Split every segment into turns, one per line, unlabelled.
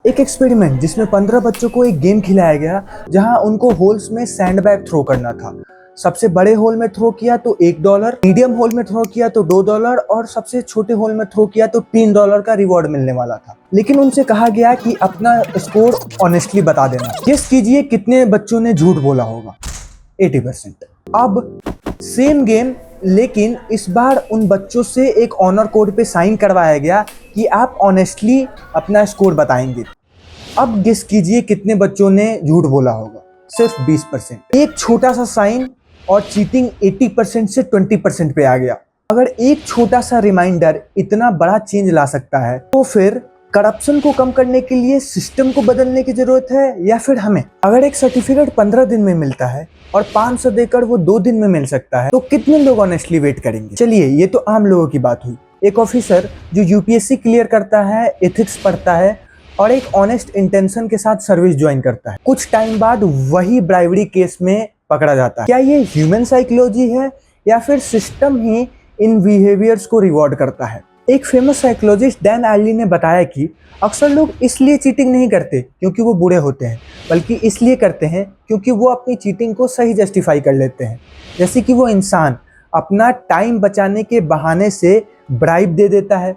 एक एक्सपेरिमेंट जिसमें 15 बच्चों को एक गेम खिलाया गया जहां उनको होल्स में सैंडबैग थ्रो करना था। सबसे बड़े होल में थ्रो किया तो $1, मीडियम होल में थ्रो किया तो $2 और सबसे छोटे होल में थ्रो किया तो $3 का रिवॉर्ड मिलने वाला था। लेकिन उनसे कहा गया कि अपना स्कोर ऑनेस्टली बता देना। गेस कीजिए कितने बच्चों ने झूठ बोला होगा? 80%। अब सेम गेम, लेकिन इस बार उन बच्चों से एक ऑनर कोड पे साइन करवाया गया कि आप ऑनेस्टली अपना स्कोर बताएंगे। अब गेस कीजिए कितने बच्चों ने झूठ बोला होगा? सिर्फ 20%। एक छोटा सा साइन और चीटिंग 80% से 20% पे आ गया। अगर एक छोटा सा रिमाइंडर इतना बड़ा चेंज ला सकता है तो फिर करप्शन को कम करने के लिए सिस्टम को बदलने की जरूरत है या फिर हमें? अगर एक सर्टिफिकेट 15 दिन में मिलता है और 500 देकर वो 2 दिन में मिल सकता है तो कितने लोग ऑनेस्टली वेट करेंगे? चलिए, ये तो आम लोगों की बात हुई। एक ऑफिसर जो यूपीएससी क्लियर करता है, एथिक्स पढ़ता है और एक ऑनेस्ट इंटेंशन के साथ सर्विस ज्वाइन करता है, कुछ टाइम बाद वही ब्राइबरी केस में पकड़ा जाता है। क्या ये ह्यूमन साइकोलॉजी है या फिर सिस्टम ही इन बिहेवियर्स को रिवॉर्ड करता है? एक फेमस साइकोलॉजिस्ट डैन आर्ली ने बताया कि अक्सर लोग इसलिए चीटिंग नहीं करते क्योंकि वो बुरे होते हैं, बल्कि इसलिए करते हैं क्योंकि वो अपनी चीटिंग को सही जस्टिफाई कर लेते हैं। जैसे कि वो इंसान अपना टाइम बचाने के बहाने से ब्राइब दे देता है,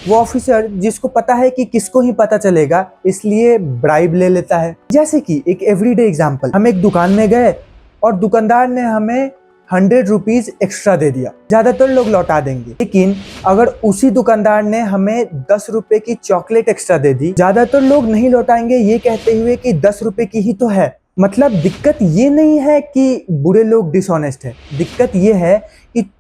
वो ऑफिसर जिसको पता है कि किसको ही पता चलेगा इसलिए ब्राइब ले लेता है। जैसे कि एक एवरीडे एग्जांपल, हम एक दुकान में गए और दुकानदार ने हमें 100 रुपीज एक्स्ट्रा दे दिया। ज्यादातर लोग लौटा देंगे, लेकिन अगर उसी दुकानदार ने हमें 10 रुपए की चॉकलेट एक्स्ट्रा दे दी, ज्यादातर लोग नहीं लौटाएंगे ये कहते हुए कि 10 रुपए की ही तो है। मतलब दिक्कत ये नहीं है कि बुरे लोग डिसऑनेस्ट है, दिक्कत ये है कि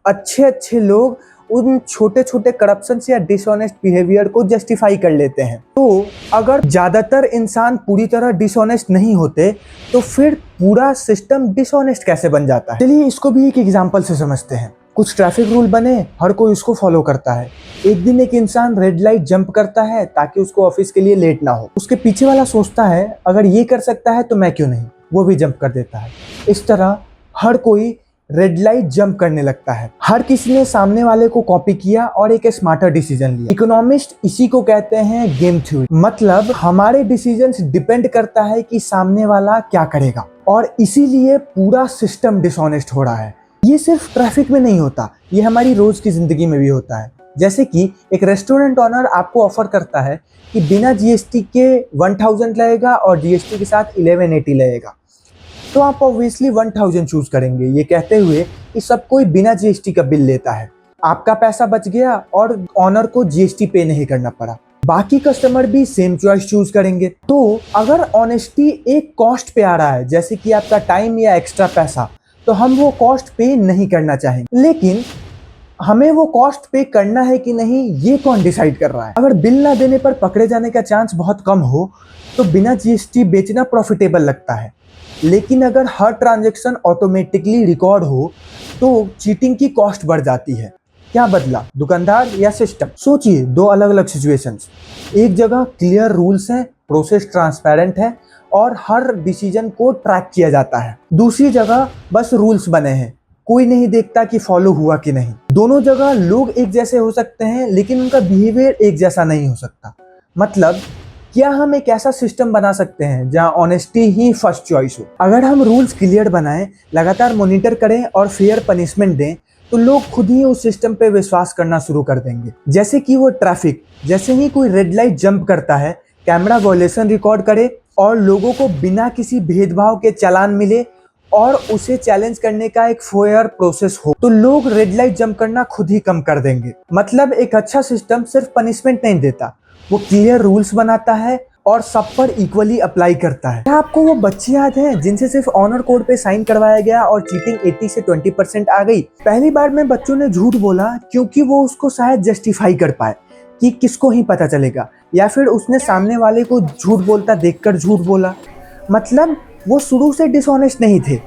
अच्छे लोग उन छोटे छोटे करप्शन या डिसऑनेस्ट बिहेवियर को जस्टिफाई कर लेते हैं। तो अगर ज्यादातर इंसान पूरी तरह डिसऑनेस्ट नहीं होते तो फिर पूरा सिस्टम डिसऑनेस्ट कैसे बन जाता है? चलिए इसको भी एक एग्जांपल से समझते हैं। कुछ ट्रैफिक रूल बने, हर कोई उसको फॉलो करता है। एक दिन एक इंसान रेड लाइट जंप करता है ताकि उसको ऑफिस के लिए लेट ना हो। उसके पीछे वाला सोचता है अगर ये कर सकता है तो मैं क्यों नहीं, वो भी जंप कर देता है। इस तरह हर कोई रेड लाइट जंप करने लगता है। हर किसी ने सामने वाले को कॉपी किया और एक स्मार्टर डिसीजन लिया। इकोनॉमिस्ट इसी को कहते हैं गेम थ्योरी। मतलब हमारे डिसीजंस डिपेंड करता है कि सामने वाला क्या करेगा, और इसीलिए पूरा सिस्टम डिसऑनेस्ट हो रहा है। ये सिर्फ ट्रैफिक में नहीं होता, ये हमारी रोज की जिंदगी में भी होता है। जैसे कि एक रेस्टोरेंट ऑनर आपको ऑफर करता है कि बिना जीएसटी के 1000 लगेगा और जीएसटी के साथ 1180 लगेगा, तो आप ऑब्वियसली 1000 चूज करेंगे, ये कहते हुए कि सब कोई बिना जीएसटी का बिल लेता है। आपका पैसा बच गया और ऑनर को जीएसटी पे नहीं करना पड़ा। बाकी कस्टमर भी सेम चॉइस चूज करेंगे। तो अगर ऑनेस्टी एक कॉस्ट पे आ रहा है, जैसे कि आपका टाइम या एक्स्ट्रा पैसा, तो हम वो कॉस्ट पे नहीं करना चाहेंगे। लेकिन हमें वो कॉस्ट पे करना है कि नहीं, ये कौन डिसाइड कर रहा है? अगर बिल ना देने पर पकड़े जाने का चांस बहुत कम हो तो बिना जीएसटी बेचना प्रॉफिटेबल लगता है। लेकिन अगर हर ट्रांजैक्शन ऑटोमेटिकली रिकॉर्ड हो तो चीटिंग की कॉस्ट बढ़ जाती है। क्या बदला, दुकानदार या सिस्टम? सोचिए, दो अलग अलग सिचुएशंस। एक जगह क्लियर रूल्स हैं, प्रोसेस ट्रांसपेरेंट है और हर डिसीजन को ट्रैक किया जाता है। दूसरी जगह बस रूल्स बने हैं, कोई नहीं देखता कि फॉलो हुआ कि नहीं। दोनों जगह लोग एक जैसे हो सकते हैं लेकिन उनका बिहेवियर एक जैसा नहीं हो सकता। मतलब क्या हम एक ऐसा सिस्टम बना सकते हैं जहां ऑनेस्टी ही फर्स्ट चॉइस हो? अगर हम रूल्स क्लियर बनाएं, लगातार मॉनिटर करें और फेयर पनिशमेंट दें तो लोग खुद ही उस सिस्टम पे विश्वास करना शुरू कर देंगे। जैसे कि वो ट्रैफिक, जैसे ही कोई रेड लाइट जंप करता है, कैमरा वायलेशन रिकॉर्ड करे और लोगों को बिना किसी भेदभाव के चालान मिले और उसे चैलेंज करने का एक फेयर प्रोसेस हो, तो लोग रेड लाइट जंप करना खुद ही कम कर देंगे। मतलब एक अच्छा सिस्टम सिर्फ पनिशमेंट नहीं देता, वो क्लियर रूल्स बनाता है और सब पर इक्वली अप्लाई करता है। क्या आपको वो बच्चे याद हैं जिनसे सिर्फ ऑनर कोड पे साइन करवाया गया और चीटिंग 80 से 20% आ गई? पहली बार में बच्चों ने झूठ बोला क्योंकि वो उसको शायद जस्टिफाई कर पाए कि किसको ही पता चलेगा, या फिर उसने सामने वाले को झूठ बोलता देखकर झूठ बोला। मतलब वो शुरू से डिसऑनेस्ट नहीं थे,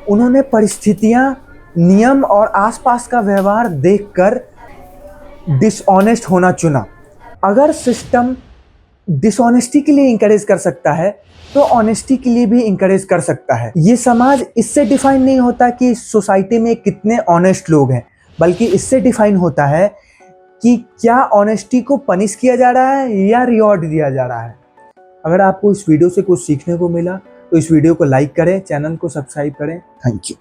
उन्होंने परिस्थितियां, नियम और आसपास का व्यवहार देखकर डिसऑनेस्ट होना चुना। अगर सिस्टम डिसऑनेस्टी के लिए इंकरेज कर सकता है तो ऑनेस्टी के लिए भी इंकरेज कर सकता है। ये समाज इससे डिफाइन नहीं होता कि सोसाइटी में कितने ऑनेस्ट लोग हैं, बल्कि इससे डिफाइन होता है कि क्या ऑनेस्टी को पनिश किया जा रहा है या रिवॉर्ड दिया जा रहा है। अगर आपको इस वीडियो से कुछ सीखने को मिला तो इस वीडियो को लाइक करें, चैनल को सब्सक्राइब करें। Thank you.